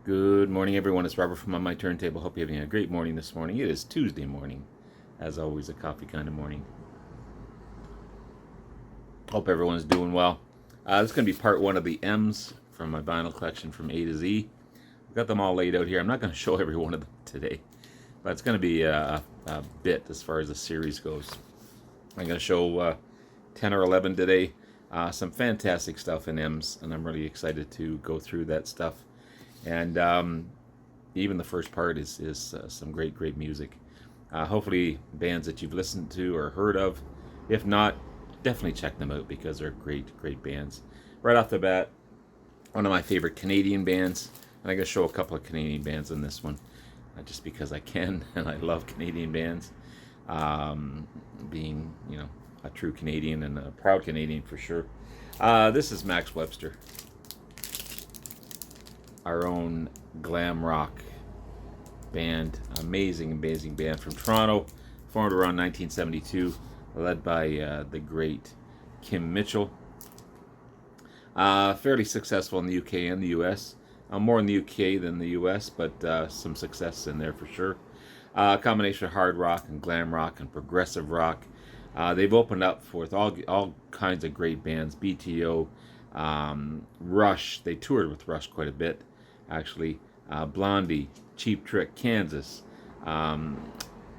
Good morning, everyone. It's Robert from On My Turntable. Hope you're having a great morning this morning. It is Tuesday morning, as always, a coffee kind of morning. Hope everyone's doing well. This is going to be part one of the M's from my vinyl collection from A to Z. I've got them all laid out here. I'm not going to show every one of them today, but it's going to be a bit as far as the series goes. I'm going to show 10 or 11 today. Some fantastic stuff in M's, and I'm really excited to go through that stuff. And even the first part is some great music. Hopefully bands that you've listened to or heard of. If not, definitely check them out because they're great bands. Right off the bat, one of my favorite Canadian bands. And I'm going to show a couple of Canadian bands in this one. Just because I can, and I love Canadian bands. Being, a true Canadian and a proud Canadian for sure. This is Max Webster. Our own glam rock band, amazing band from Toronto, formed around 1972, led by the great Kim Mitchell. Fairly successful in the UK and the US. More in the UK than the US, but some success in there for sure. A combination of hard rock and glam rock and progressive rock. They've opened up with all kinds of great bands. BTO, Rush. They toured with Rush quite a bit, actually. Blondie, Cheap Trick, Kansas,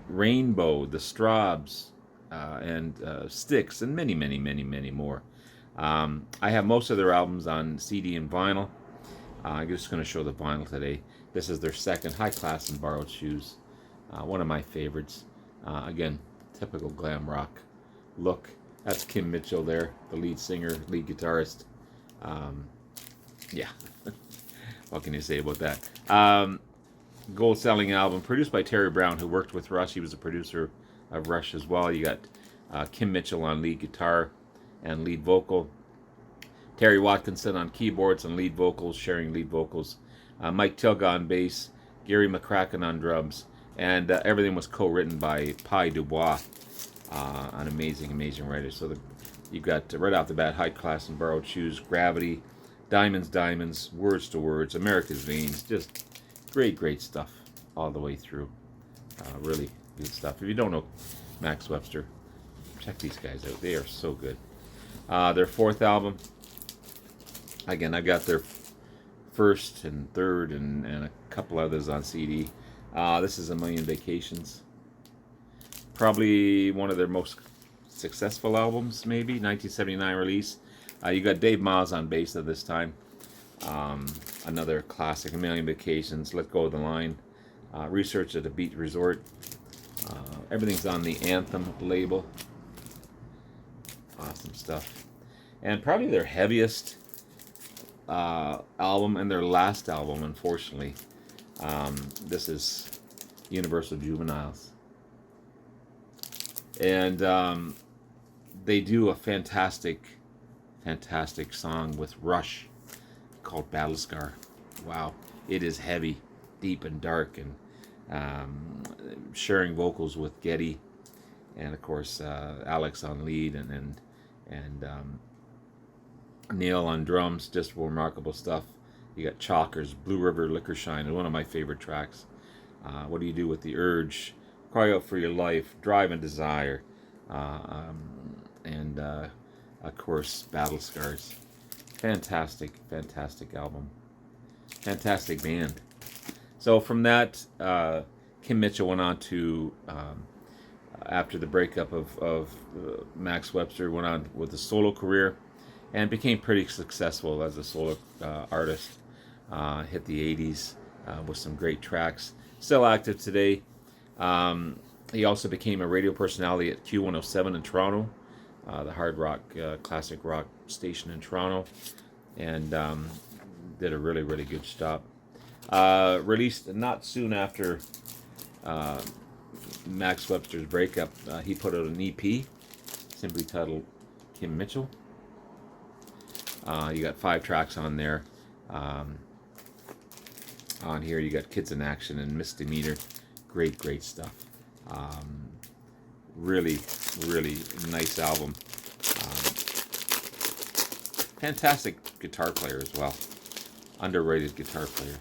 Rainbow, The Strawbs, and Styx, and many more. I have most of their albums on CD and vinyl. I'm just going to show the vinyl today. This is their second, High Class and Borrowed Shoes. One of my favorites. Again, typical glam rock look. That's Kim Mitchell there, the lead singer, lead guitarist. Yeah. What can you say about that? Gold-selling album, produced by Terry Brown, who worked with Rush. He was a producer of Rush as well. You got Kim Mitchell on lead guitar and lead vocal. Terry Watkinson on keyboards and lead vocals, sharing lead vocals. Mike Tilga on bass. Gary McCracken on drums. And everything was co-written by Pi Dubois, an amazing writer. So you've got, right off the bat, High Class and Borrowed Shoes, Gravity, Diamonds, Words to Words, America's Veins. Just great stuff all the way through. Really good stuff. If you don't know Max Webster, check these guys out. They are so good. Their fourth album, again, I got their first and third and a couple others on CD. This is A Million Vacations. Probably one of their most successful albums, maybe. 1979 release. You got Dave Miles on bass at this time. Another classic, A Million Vacations, Let Go of the Line. Research at a Beach Resort. Everything's on the Anthem label. Awesome stuff. And probably their heaviest album and their last album, unfortunately. This is Universal Juveniles. And they do a fantastic song with Rush called Battle Scar. Wow. It is heavy, deep and dark, and sharing vocals with Geddy, and of course Alex on lead, and Neil on drums. Just remarkable stuff. You got Chalkers, Blue River, Liquor Shine, and one of my favorite tracks. What Do You Do with the Urge? Cry Out for Your Life, Drive and Desire, and of course Battle Scars. Fantastic album. Fantastic band. So from that, Kim Mitchell went on to, after the breakup of Max Webster, went on with a solo career and became pretty successful as a solo artist. Hit the 80s with some great tracks. Still active today. He also became a radio personality at Q107 in Toronto, the hard rock, classic rock station in Toronto, and did a really good job. Released not soon after Max Webster's breakup, he put out an EP, simply titled Kim Mitchell. You got 5 tracks on there. On here you got Kids in Action and Misdemeanor. Great stuff. Really nice album. Fantastic guitar player as well. Underrated guitar player.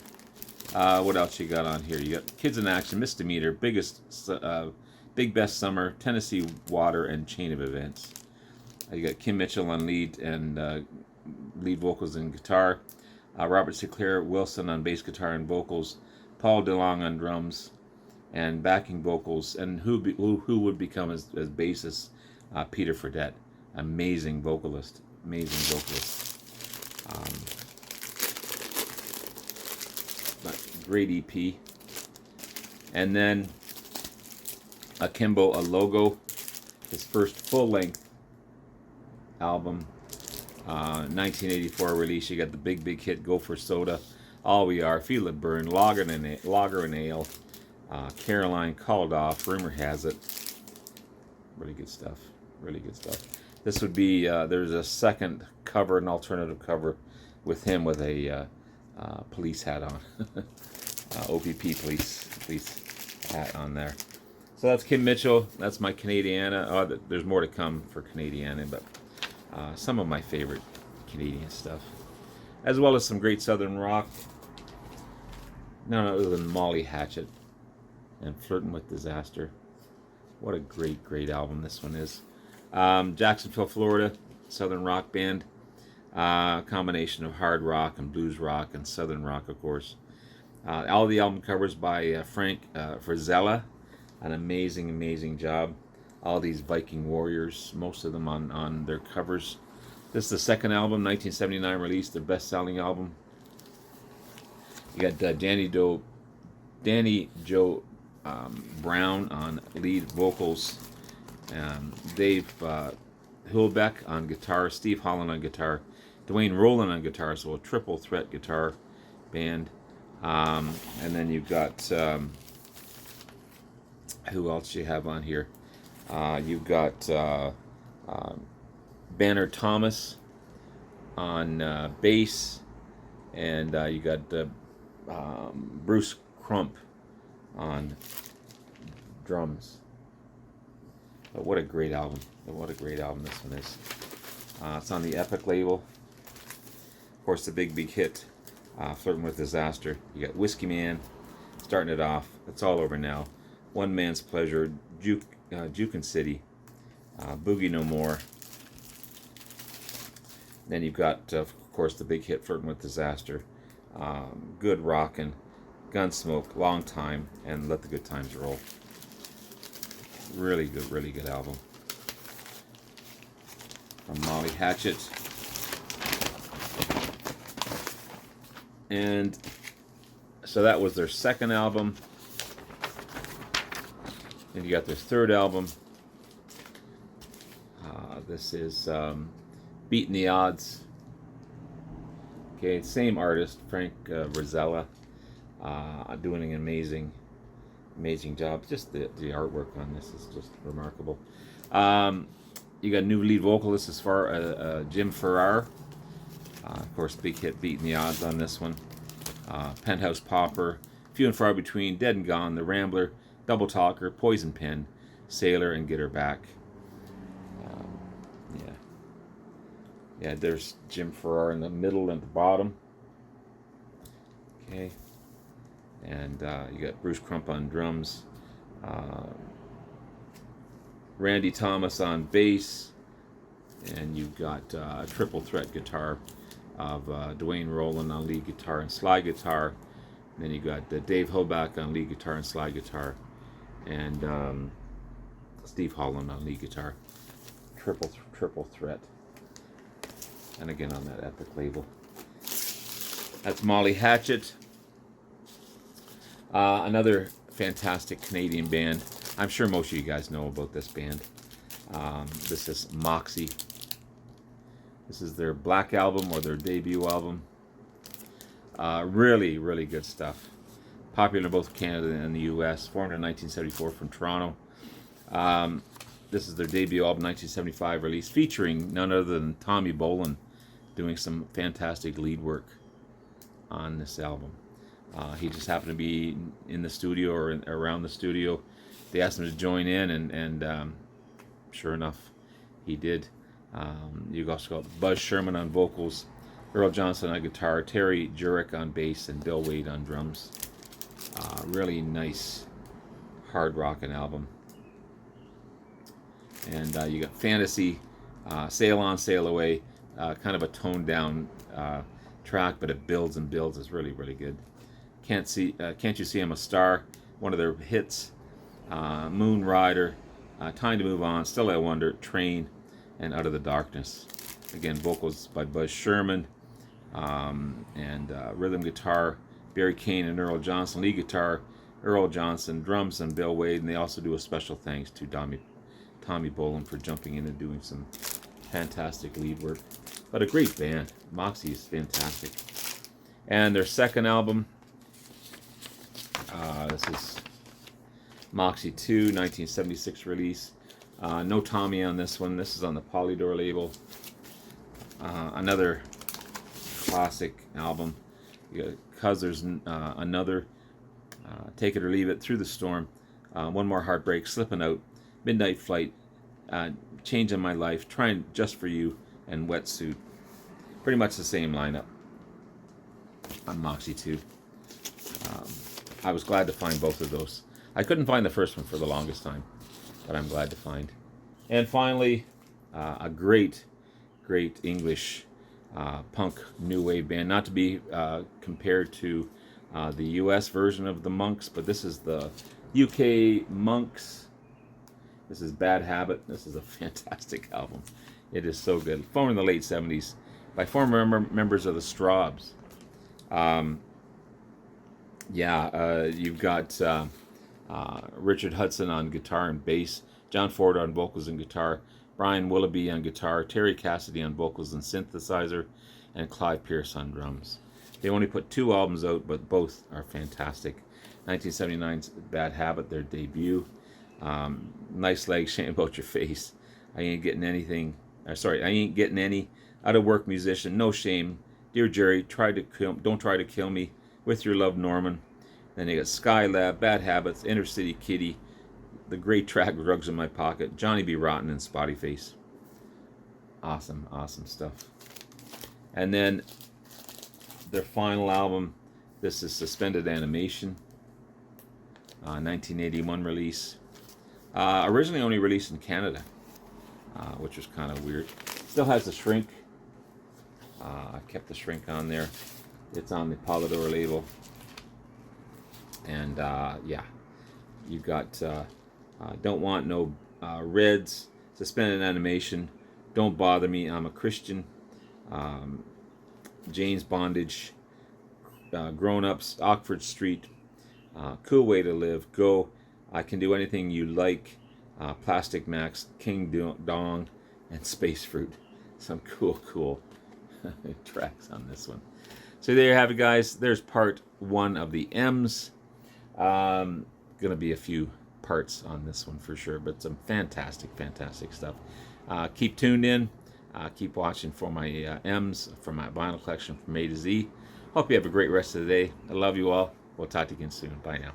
What else you got on here? You got Kids in Action, Misdemeanor, Big Best Summer, Tennessee Water, and Chain of Events. You got Kim Mitchell on lead and lead vocals and guitar. Robert Sinclair Wilson on bass guitar and vocals. Paul DeLong on drums and backing vocals. And who would become as bassist? Peter Fredette. Amazing vocalist. Amazing vocalist. Great EP. And then Akimbo Alogo, his first full-length album, 1984 release. You got the big hit Go for Soda, All We Are, Feel It Burn, Lager and Ale, Caroline, Called Off, Rumor Has It. Really good stuff. Really good stuff. This would be, there's a second cover, an alternative cover with him with a police hat on. OPP police hat on there. So that's Kim Mitchell. That's my Canadiana. Oh, there's more to come for Canadiana, but some of my favorite Canadian stuff, as well as some great Southern rock. None other than Molly Hatchet and Flirting with Disaster. What a great album this one is. Jacksonville, Florida, Southern rock band. Combination of hard rock and blues rock and Southern rock, of course. All the album covers by Frank Frazella. An amazing job. All these Viking warriors, most of them on their covers. This is the second album, 1979 release, their best-selling album. You got Danny Joe Brown on lead vocals, Dave Hillbeck on guitar, Steve Holland on guitar, Dwayne Rowland on guitar, so a triple threat guitar band. And then you've got who else you have on here? You've got Banner Thomas on bass, and you got Bruce Crump on drums. But what a great album! What a great album this one is. It's on the Epic label. Of course, the big hit, Flirting with Disaster. You got Whiskey Man, starting it off. It's all over now. One Man's Pleasure, Jukin' City, Boogie No More. Then you've got, of course, the big hit, Flirting with Disaster, Good Rockin', Gunsmoke, Long Time, and Let the Good Times Roll. Really good album. From Molly Hatchet. And so that was their second album. And you got their third album. This is Beating the Odds. Okay, same artist, Frank Rosella, doing an amazing job. Just the artwork on this is just remarkable. You got new lead vocalist as far Jim Farrar. Of course, big hit Beating the Odds on this one. Penthouse Pauper, Few and Far Between, Dead and Gone, The Rambler, Double Talker, Poison Pen, Sailor, and Get Her Back. Yeah, there's Jim Farrar in the middle and the bottom. Okay. And you got Bruce Crump on drums, Randy Thomas on bass, and you've got a triple threat guitar of Dwayne Rowland on lead guitar and slide guitar. And then you got Dave Hoback on lead guitar and slide guitar, and Steve Holland on lead guitar. Triple threat. And again on that Epic label. That's Molly Hatchet. Another fantastic Canadian band. I'm sure most of you guys know about this band. This is Moxie. This is their Black album or their debut album. Really good stuff. Popular in both Canada and the US. Formed in 1974 from Toronto. This is their debut album, 1975 release, featuring none other than Tommy Bolin doing some fantastic lead work on this album. He just happened to be in the studio or around the studio. They asked him to join in, and sure enough, he did. You also got Buzz Sherman on vocals, Earl Johnson on guitar, Terry Jurek on bass, and Bill Wade on drums. Really nice hard rockin' album. And you got Fantasy, Sail On, Sail Away, kind of a toned down track, but it builds and builds. It's really, really good. Can't You See I'm a Star, one of their hits. Moon Rider, Time to Move On, Still I Wonder, Train, and Out of the Darkness. Again, vocals by Buzz Sherman, and rhythm guitar, Barry Kane and Earl Johnson, lead guitar, Earl Johnson, drums, and Bill Wade. And they also do a special thanks to Tommy Boland for jumping in and doing some fantastic lead work. But a great band. Moxie is fantastic. And their second album, this is Moxie 2, 1976 release. No Tommy on this one. This is on the Polydor label. Another classic album. Because there's another, Take It or Leave It, Through the Storm, One More Heartbreak, Slipping Out, Midnight Flight, Changing My Life, Trying Just For You, and Wetsuit. Pretty much the same lineup on Moxie 2. I was glad to find both of those. I couldn't find the first one for the longest time, but I'm glad to find. And finally, a great English punk new wave band, not to be compared to the US version of the Monks, but this is the UK Monks. This is Bad Habit. This is a fantastic album. It is so good. Formed in the late 70s by former members of the Strawbs. You've got Richard Hudson on guitar and bass, John Ford on vocals and guitar, Brian Willoughby on guitar, Terry Cassidy on vocals and synthesizer, and Clive Pierce on drums. They only put 2 albums out, but both are fantastic. 1979's Bad Habit, their debut. Nice Legs, Shame About Your Face. I ain't getting any out of work musician, no shame. Dear Jerry, don't try to kill me. With Your Love, Norman. Then they got Skylab, Bad Habits, Inner City Kitty, the great track Drugs in My Pocket, Johnny B. Rotten, and Spotty Face. Awesome stuff. And then their final album, this is Suspended Animation, 1981 release. Originally only released in Canada, which was kind of weird. Still has the shrink. I kept the shrink on there. It's on the Polydor label. And you've got Don't Want No Reds, Suspended Animation, Don't Bother Me, I'm a Christian, Jane's Bondage, Grown Ups, Oxford Street, Cool Way to Live, Go, I Can Do Anything You Like, Plastic Max, King Dong, and Space Fruit. Some cool tracks on this one. So there you have it, guys. There's part 1 of the M's. Gonna be a few parts on this one for sure, but some fantastic stuff. Keep tuned in. Keep watching for my M's, for my vinyl collection from A to Z. Hope you have a great rest of the day. I love you all. We'll talk to you again soon. Bye now.